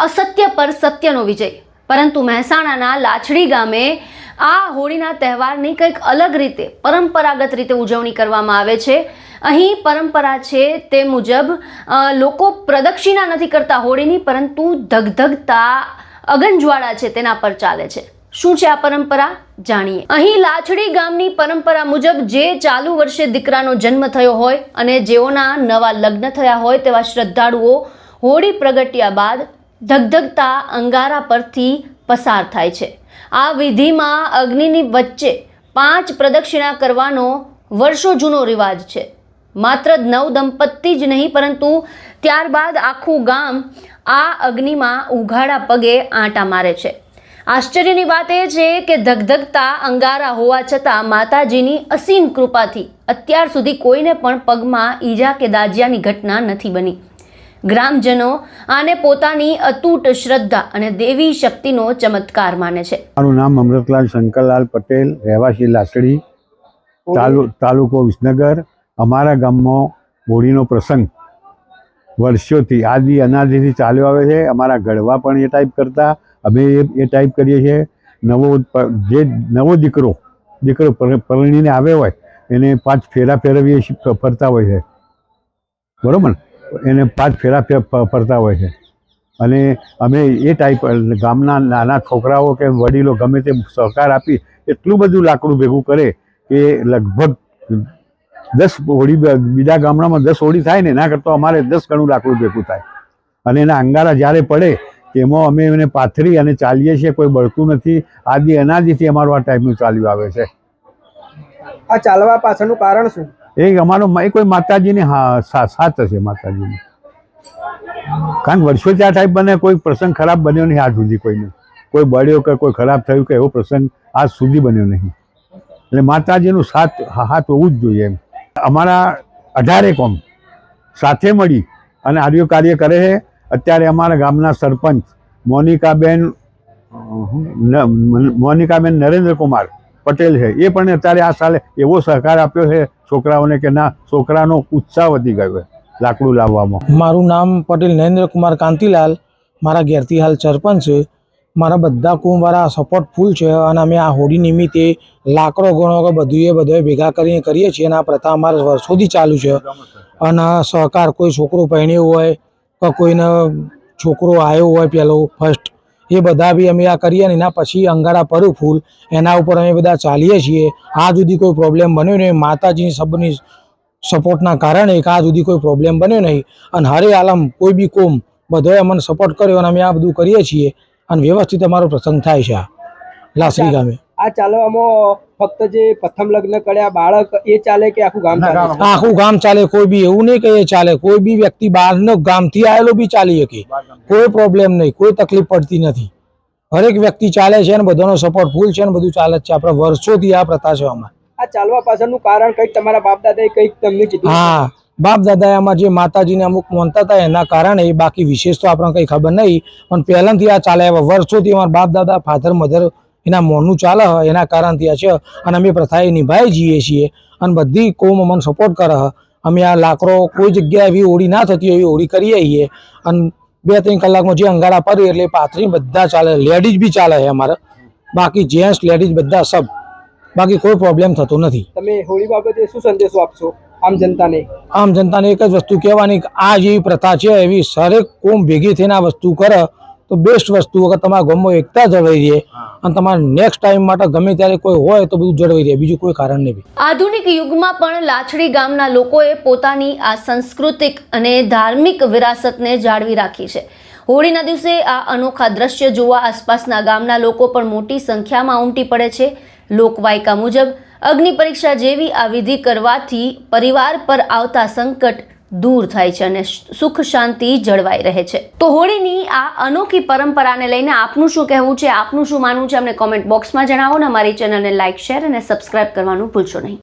असत्य पर सत्यનો વિજય। પરંતુ મહેસાણાના લાછડી ગામે આ હોળીના તહેવારની કંઈક અલગ રીતે પરંપરાગત રીતે ઉજવણી કરવામાં આવે છે। અહીં પરંપરા છે તે મુજબ લોકો પ્રદક્ષિણા નથી કરતા હોળીની, પરંતુ ધગધગતા અગનજ્વાળા છે તેના પર ચાલે છે। શું છે આ પરંપરા જાણીએ। અહીં લાછડી ગામની પરંપરા મુજબ જે ચાલુ વર્ષે દીકરાનો જન્મ થયો હોય અને જેઓના નવા લગ્ન થયા હોય તેવા શ્રદ્ધાળુઓ હોળી પ્રગટ્યા બાદ ધગધગતા અંગારા પરથી પસાર થાય છે। આ વિધિમાં અગ્નિની વચ્ચે 5 પ્રદક્ષિણા કરવાનો વર્ષો જૂનો રિવાજ છે। માત્ર નવ દંપતી જ નહીં, પરંતુ ત્યારબાદ આખું ગામ આ અગ્નિમાં ઉઘાડા પગે આંટા મારે છે। આશ્ચર્યની વાત એ છે કે ધગધગતા અંગારા હોવા છતાં માતાજીની અસીમ કૃપાથી અત્યાર સુધી કોઈને પણ પગમાં ઈજા કે દાઝ્યાની ઘટના નથી બની। ગ્રામજનો આને પોતાની અતૂટ શ્રદ્ધા અને દેવી શક્તિનો ચમત્કાર માને છે। મારું નામ અમૃતલાલ શંકરલાલ પટેલ, રહેવાસી લાસડી, તાલુકો વિસનગર। અમારા ગામમાં હોળીનો પ્રસંગ વર્ષોથી આદિ અનાદિથી ચાલ્યો આવે છે। અમારા ગઢવા પણ એ ટાઈપ કરતા, અમે એ ટાઈપ કરીએ છીએ। નવો દીકરો પરણીને આવ્યો હોય એને 5 ફેરા ફેરવીએ ફરતા હોય છે, બરાબર? એને 5 ફેરા ફરતા હોય છે। અને અમે એ ટાઈપ ગામના નાના છોકરાઓ કે વડીલો ગમે તે સહકાર આપી એટલું બધું લાકડું ભેગું કરે કે લગભગ 10 હોળી, બીજા ગામડામાં 10 હોળી થાય ને, એના કરતાં અમારે 10 ગણું લાકડું ભેગું થાય। અને એના અંગારા જ્યારે પડે તેમાં અમે એને પાથરી અને ચાલીએ છીએ। કોઈ બળતું નથી। આદિ અનાદિથી અમારું આ ટાઈપનું ચાલ્યું આવે છે। આ ચાલવા પાછળનું કારણ શું? એ અમારો કોઈ માતાજીની સાથ હશે, માતાજીની। કારણ વર્ષોથી આ ટાઈપ બને, કોઈ પ્રસંગ ખરાબ બન્યો નહીં આજ સુધી। કોઈને કોઈ બળ્યો કે કોઈ ખરાબ થયું કે એવો પ્રસંગ આજ સુધી બન્યો નહીં। એટલે માતાજીનું હાથ હોવું જ જોઈએ એમ। અમારા 18 કોમ સાથે મળી અને આર્યો કાર્ય કરે છે। અત્યારે અમારા ગામના સરપંચ મોનિકાબેન નરેન્દ્રકુમાર પટેલ છે, એ પણ અત્યારે આ સાલે એવો સહકાર આપ્યો છે છોકરાઓને કે ના, છોકરાનો ઉત્સાહ વધી ગયો છે લાકડું લાવવામાં। મારું નામ પટેલ નરેન્દ્રકુમાર કાંતિલાલ, મારા ઘેરથી હાલ સરપંચ છે। મારા બધા કુંવારા સપોર્ટ ફૂલ છે અને અમે આ હોળી નિમિત્તે લાકડો ગણો કે બધું ભેગા કરીને કરીએ છીએ। અને આ પ્રથા અમારા વર્ષોથી ચાલુ છે। અને સહકાર, કોઈ છોકરો પરણ્યો હોય કે કોઈને છોકરો આવ્યો હોય પહેલો ફર્સ્ટ, એ બધા બી અમે આ કરીએ ને એના પછી અંગારા પરું ફૂલ એના ઉપર અમે બધા ચાલીએ છીએ। આ સુધી કોઈ પ્રોબ્લેમ બન્યો નહીં, માતાજીની સબની સપોર્ટના કારણે આ સુધી કોઈ પ્રોબ્લેમ બન્યો નહીં। અને હરે આલમ કોઈ બી કોમ બધોએ અમને સપોર્ટ કર્યો અને અમે આ બધું કરીએ છીએ અને વ્યવસ્થિત અમારો પ્રસંગ થાય છે લાસડી ગામે। આ ચાલવામાં ફક્ત જે પ્રથમ લગ્ન કર્યા બાળક એ ચાલે કે આખું ગામ ચાલે? આખું ગામ ચાલે। કોઈ બી એવું નહીં કે એ ચાલે, કોઈ બી વ્યક્તિ બહારનો ગામથી આવેલો બી ચાલી શકે, કોઈ પ્રોબ્લેમ નહીં, કોઈ તકલીફ પડતી નથી। હરેક વ્યક્તિ ચાલે છે અને બધાનો સપોર્ટ ફૂલ છે અને બધું ચાલે જ છે। આપણે વર્ષોથી આ પ્રથા છે અમારે। આ ચાલવા પાછળનું કારણ કંઈક તમારા બાપ દાદાએ કંઈક તમને કીધું? હા, બાપ દાદાએ આમાં જે માતાજીને અમુક માનતા હતા એના કારણે, બાકી વિશેષ તો આપણને કંઈ ખબર નહીં, પણ પહેલાંથી આ ચાલે આવ્યા વર્ષોથી। અમારા બાપ દાદા, ફાધર મધર એના મોનનું ચાલે એના કારણથી આ છે અને અમે પ્રથાએ નિભાવી જઈએ છીએ અને બધી કોમ અમને સપોર્ટ કરે। અમે આ લાકડો કોઈ જગ્યાએ એવી હોળી ના થતી હોય એવી હોળી કરીએ છીએ અને 2-3 કલાકમાં જે અંગારા પડે એટલે પાથરી બધા ચાલે। લેડીઝ બી ચાલે છે અમારે, બાકી જેન્ટ્સ લેડીઝ બધા સબ, બાકી કોઈ પ્રોબ્લેમ થતો નથી। તમે હોળી બાબતે શું સંદેશો આપશો આમ જનતાને? આમ જનતાને એક જ વસ્તુ કહેવાની કે આ જેવી પ્રથા છે એવી દરેક કોમ ભેગી થઈને આ વસ્તુ કરે તો બેસ્ટ વસ્તુ। અગર તમારા ગામમાં એકતા જળવાઈ રહે અને તમારે નેક્સ્ટ ટાઈમ માટે ગમે ત્યારે કોઈ હોય તો બધું જળવાઈ રહે, બીજું કોઈ કારણ નહીં। આધુનિક યુગમાં પણ લાછડી ગામના લોકોએ પોતાની આ સાંસ્કૃતિક અને ધાર્મિક વિરાસતને જાળવી રાખી છે। હોળીના દિવસે આ અનોખા દ્રશ્ય જોવા આસપાસના ગામના લોકો પણ મોટી સંખ્યામાં ઉમટી પડે છે। લોકવાયકા મુજબ અગ્નિ પરીક્ષા જેવી આ વિધિ કરવાથી પરિવાર પર આવતા સંકટ દૂર થાય છે અને સુખ શાંતિ જળવાઈ રહે છે। તો હોળીની આ અનોખી પરંપરાને લઈને આપનું શું કહેવું છે, આપનું શું માનવું છે, અમને કોમેન્ટ બોક્સમાં જણાવો ને અમારી ચેનલને લાઇક, શેર અને સબસ્ક્રાઇબ કરવાનું ભૂલશો નહીં।